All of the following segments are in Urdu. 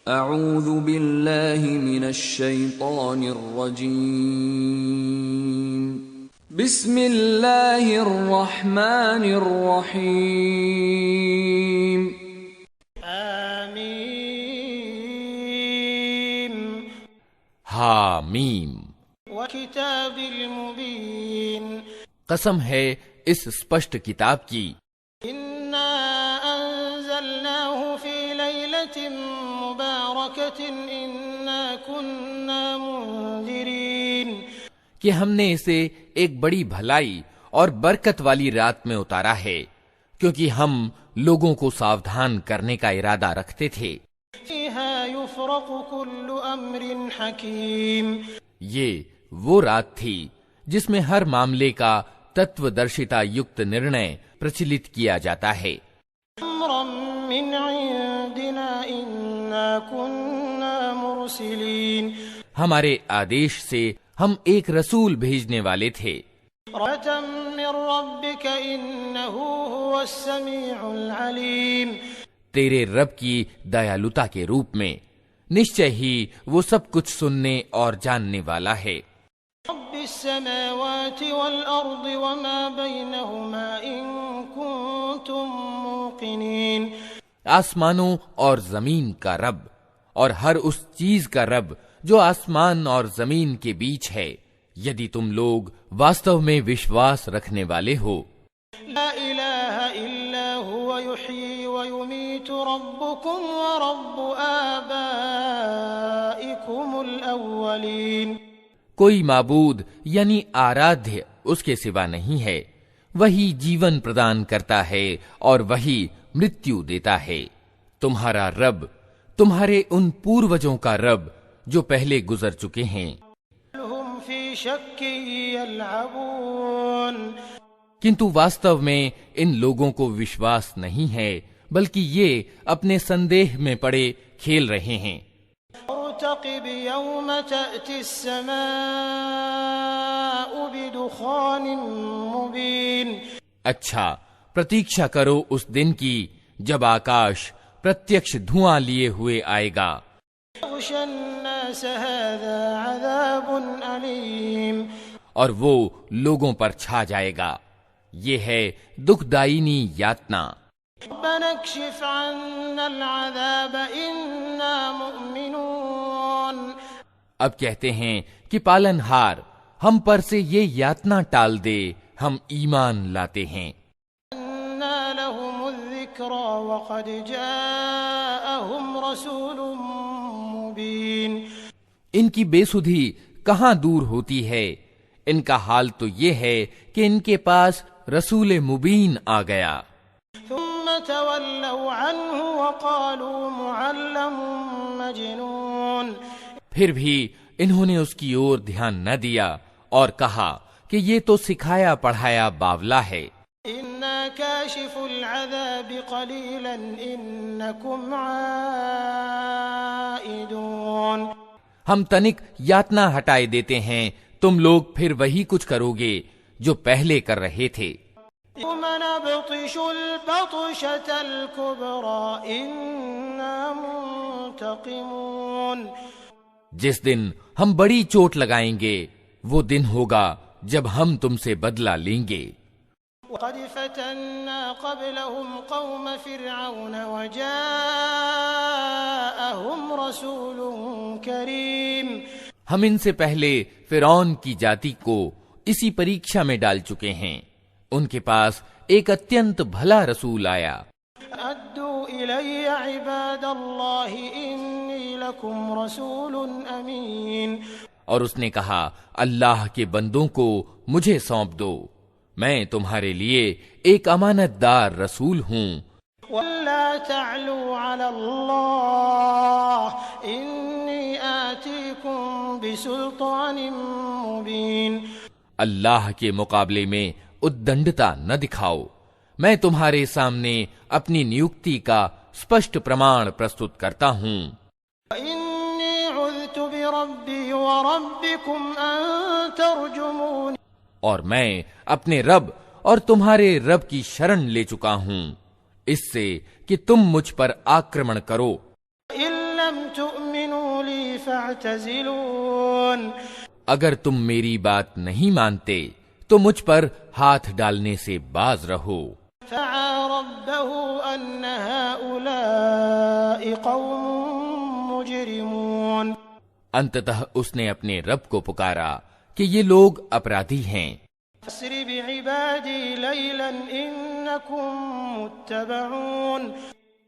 اعوذ باللہ من الشیطان الرجیم بسم اللہ الرحمن الرحیم آمین حامیم وکتاب المبین قسم ہے اس اسپشٹ کتاب کی انا انزلناه فی لیلۃ مبارکۃ انا كنا منذرین کہ ہم نے اسے ایک بڑی بھلائی اور برکت والی رات میں اتارا ہے، کیونکہ ہم لوگوں کو ساودھان کرنے کا ارادہ رکھتے تھے۔ فیہا یفرق کل امر حکیم یہ وہ رات تھی جس میں ہر معاملے کا تتو درشتا یکت نرنے پرچلت کیا جاتا ہے۔ امرا من عندنا انا كنا مرسلین ہمارے آدیش سے ہم ایک رسول بھیجنے والے تھے۔ رحمة من ربك انه هو السمیع العلیم تیرے رب کی دیالوتا کے روپ میں نشچے ہی وہ سب کچھ سننے اور جاننے والا ہے۔ رب السماوات والارض وما بينهما ان كنتم موقنين آسمانوں اور زمین کا رب اور ہر اس چیز کا رب جو آسمان اور زمین کے بیچ ہے، یدی تم لوگ واستو میں وشواس رکھنے والے ہو۔ لا الہ الا هو يحيي ويميت ربكم ورب آبائكم الاولین کوئی معبود یعنی آرادھیہ اس کے سوا نہیں ہے، وہی جیون پردان کرتا ہے اور وہی مرتیو دیتا ہے۔ تمہارا رب تمہارے ان پوروجوں کا رب جو پہلے گزر چکے ہیں۔ هم فی شک یلعبون کنتو واستو میں ان لوگوں کو وشواس نہیں ہے، بلکہ یہ اپنے سندیہ میں پڑے کھیل رہے ہیں۔ ارتقب یوم تأتی السماء بدخان مبین اچھا پرتیکشا کرو اس دن کی جب آکاش پرتیکش دھواں لیے ہوئے آئے گا۔ یغشی الناس هذا عذاب علیم اور وہ لوگوں پر چھا جائے گا، یہ ہے دکھ دائنی یاتنا۔ ربنا اکشف عنا العذاب انا مؤمنون اب کہتے ہیں کہ پالن ہار ہم پر سے یہ یاتنا ٹال دے، ہم ایمان لاتے ہیں۔ انا لهم الذکرى وقد جاءهم رسول مبین ان کی بے سدھی کہاں دور ہوتی ہے، ان کا حال تو یہ ہے کہ ان کے پاس رسول مبین آ گیا۔ ثم تولوا عنه وقالوا معلم مجنون پھر بھی انہوں نے اس کی اور دھیان نہ دیا اور کہا کہ یہ تو سکھایا پڑھایا باولا ہے۔ انا کاشف العذاب قلیلا انکم عائدون ہم تنک یاتنا ہٹائے دیتے ہیں، تم لوگ پھر وہی کچھ کرو گے جو پہلے کر رہے تھے۔ یوم نبطش البطشة الكبرى انا منتقمون جس دن ہم بڑی چوٹ لگائیں گے وہ دن ہوگا جب ہم تم سے بدلہ لیں گے۔ وقد فتنا قبلهم قوم فرعون وجاءهم رسول کریم ہم ان سے پہلے فرعون کی جاتی کو اسی پریکشا میں ڈال چکے ہیں، ان کے پاس ایک اتینت بھلا رسول آیا۔ ادوا الی عباد اللہ انی لکم رسول امین اور اس نے کہا اللہ کے بندوں کو مجھے سونپ دو، میں تمہارے لیے ایک امانت دار رسول ہوں۔ ولا تعلوا علی اللہ انی آتیکم بسلطان مبین اللہ کے مقابلے میں ادنڈتا نہ دکھاؤ، میں تمہارے سامنے اپنی نیوکتی کا اسپشٹ پرمان پرستت کرتا ہوں۔ انی عذت بربی وربکم ان ترجمون اور میں اپنے رب اور تمہارے رب کی شرن لے چکا ہوں اس سے کہ تم مجھ پر آکرمن کرو۔ الا لم تؤمنوا لي فاعتزلون اگر تم میری بات نہیں مانتے تو مجھ پر ہاتھ ڈالنے سے باز رہو۔ فدعا ربه أن هؤلاء قوم مجرمون انتتہ اس نے اپنے رب کو پکارا کہ یہ لوگ اپرادھی ہیں۔ فاسر بعبادي ليلا إنكم متبعون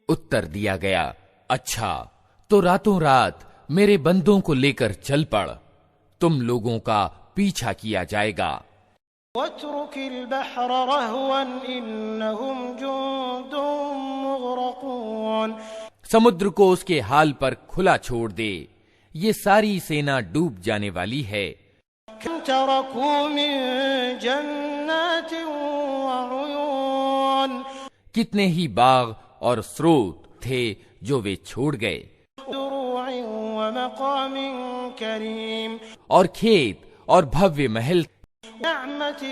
اتر دیا گیا، اچھا تو راتوں رات میرے بندوں کو لے کر چل پڑ، تم لوگوں کا پیچھا کیا جائے گا۔ واترك البحر رهوا إنهم جند مغرقون سمندر کو اس کے حال پر کھلا چھوڑ دے، یہ ساری سینا ڈوب جانے والی ہے۔ كم تركوا من جنات وعيون کتنے ہی باغ اور سروت تھے جو وہ چھوڑ گئے، دروع ومقام كريم اور کھیت اور بھویہ محل، نعمة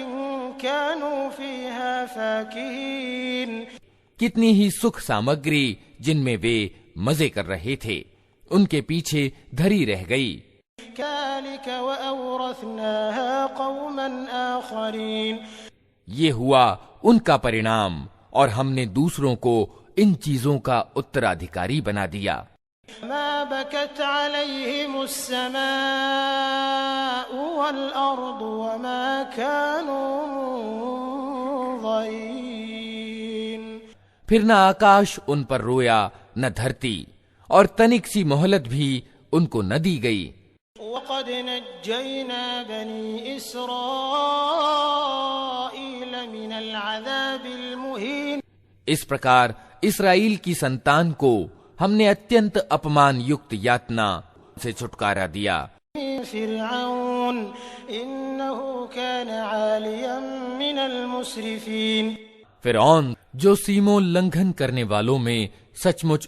كانوا فيها فاكهين کتنی ہی سکھ سامگری جن میں وہ مزے کر رہے تھے، ان کے پیچھے دھری رہ گئی۔ كذلك وأورثناها قوما آخرين یہ ہوا ان کا پرینام، اور ہم نے دوسروں کو ان چیزوں کا اترادھکاری بنا دیا۔ ما بكت عليهم السماء والأرض وما كانوا منظرين پھر نہ آکاش ان پر رویا نہ دھرتی، اور تنک سی مہلت بھی ان کو نہ دی گئی۔ وقد نجينا بني إسرائيل من العذاب المهين اس پرکار اسرائیل کی سنتان کو ہم نے اتینت اپمان یکت یاتنا سے چھٹکارا دیا۔ فرعون إنه كان عاليا من المسرفين فرعون جو سیموں لنگھن کرنے والوں میں سچ مچ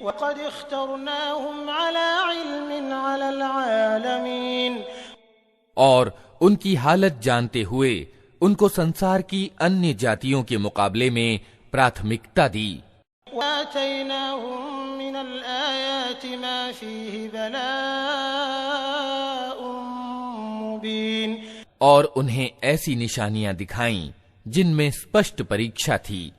وقد اخترناهم على علم على العالمين اور ان کی حالت جانتے ہوئے ان کو سنسار کی انیہ جاتیوں کے مقابلے میں پراتھمکتا دی۔ وآتيناهم من الآيات ما فيه بلاء مبين اور انہیں ایسی نشانیاں دکھائیں جن میں اسپشٹ پریکشا تھی۔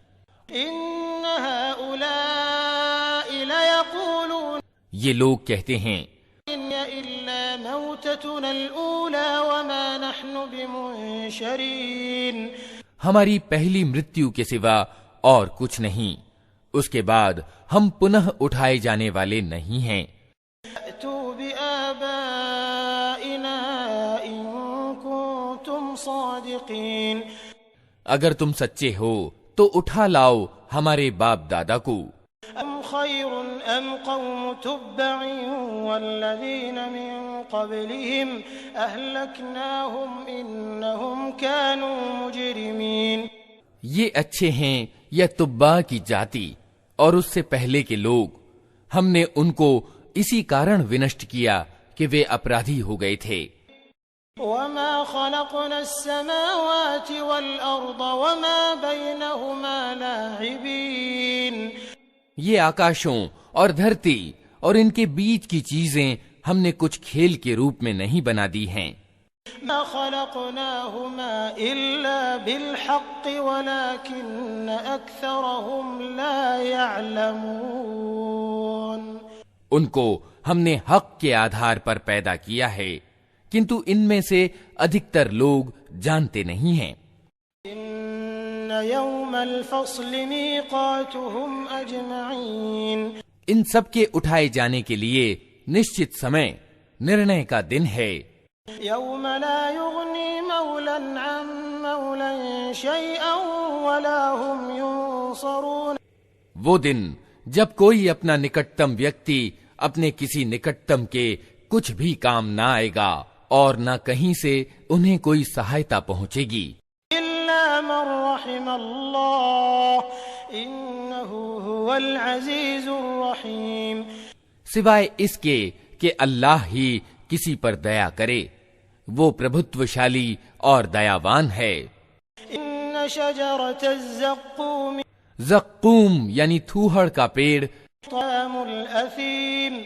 إن هؤلاء ليقولون یہ لوگ کہتے ہیں إن إلا موتتنا الأولى وما نحن بمنشرين ہماری پہلی مرتیو کے سوا اور کچھ نہیں، اس کے بعد ہم پنہ اٹھائے جانے والے نہیں ہیں۔ أتوا بآبائنا إن كنتم صادقين اگر تم سچے ہو تو اٹھا لاؤ ہمارے باپ دادا کو۔ أم خير أم قوم تبع والذين من قبلهم أهلكناهم إنهم كانوا مجرمين یہ اچھے ہیں یا تبا کی جاتی اور اس سے پہلے کے لوگ، ہم نے ان کو اسی کارن ونشٹ کیا کہ وہ اپرادھی ہو گئے تھے۔ وما خلقنا السماوات والأرض وما بينهما لاعبين یہ آکاشوں اور دھرتی اور ان کے بیچ کی چیزیں ہم نے کچھ کھیل کے روپ میں نہیں بنا دی ہیں۔ ما خلقناهما إلا بالحق ولكن أكثرهم لا يعلمون ان کو ہم نے حق کے آدھار پر پیدا کیا ہے، کنتو ان میں سے ادھکتر لوگ جانتے نہیں ہیں۔ إن يوم الفصل ميقاتهم أجمعين ان سب کے اٹھائے جانے کے لیے نشچت سمے نرنے کا دن ہے۔ يوم لا يغني مولا عن مولا شيئا ولا هم ينصرون وہ دن جب کوئی اپنا نکٹتم ویکتی اپنے کسی نکٹتم کے کچھ بھی کام نہ آئے گا اور نہ کہیں سے انہیں کوئی سہایتا پہنچے گی، إلا من رحم الله إنه هو العزيز الرحيم سوائے اس کے کہ اللہ ہی کسی پر دیا کرے، وہ پربھتوشالی اور دیاوان ہے۔ إن شجرة الزقوم زقوم یعنی تھوہڑ کا پیڑ طعام الأثيم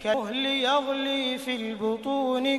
كالمهل يغلي في البطون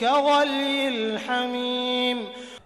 كغلي الحميم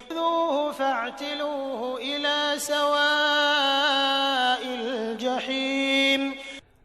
خذوه فاعتلوه إلى سواء الجحيم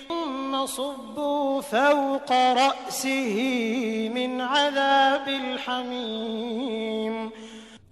ثم صبوا فوق رأسه من عذاب الحميم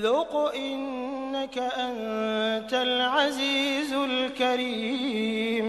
ذق إنك أنت العزيز الكريم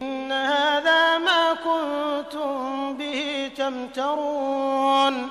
إن هذا ما كنتم به تمترون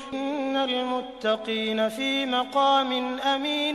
إن المتقين في مقام أمين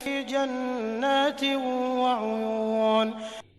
في جنات وعيون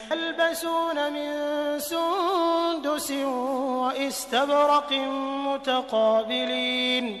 يلبسون من سندس واستبرق متقابلين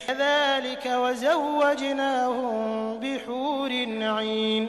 كذلك وزوجناهم بحور عين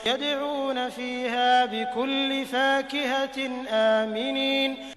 يدعون فيها بكل فاكهة آمنين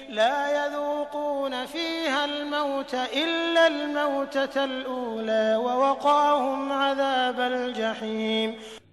لا يذوقون فيها الموت إلا الموتة الأولى ووقاهم عذاب الجحيم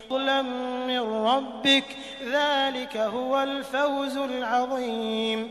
فضلا من ربك ذلك هو الفوز العظيم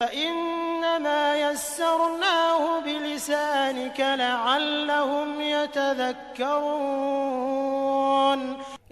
فإنما يسرناه بلسانك لعلهم يتذكرون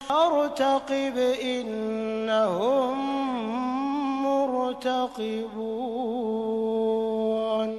ارتقب إنهم مرتقبون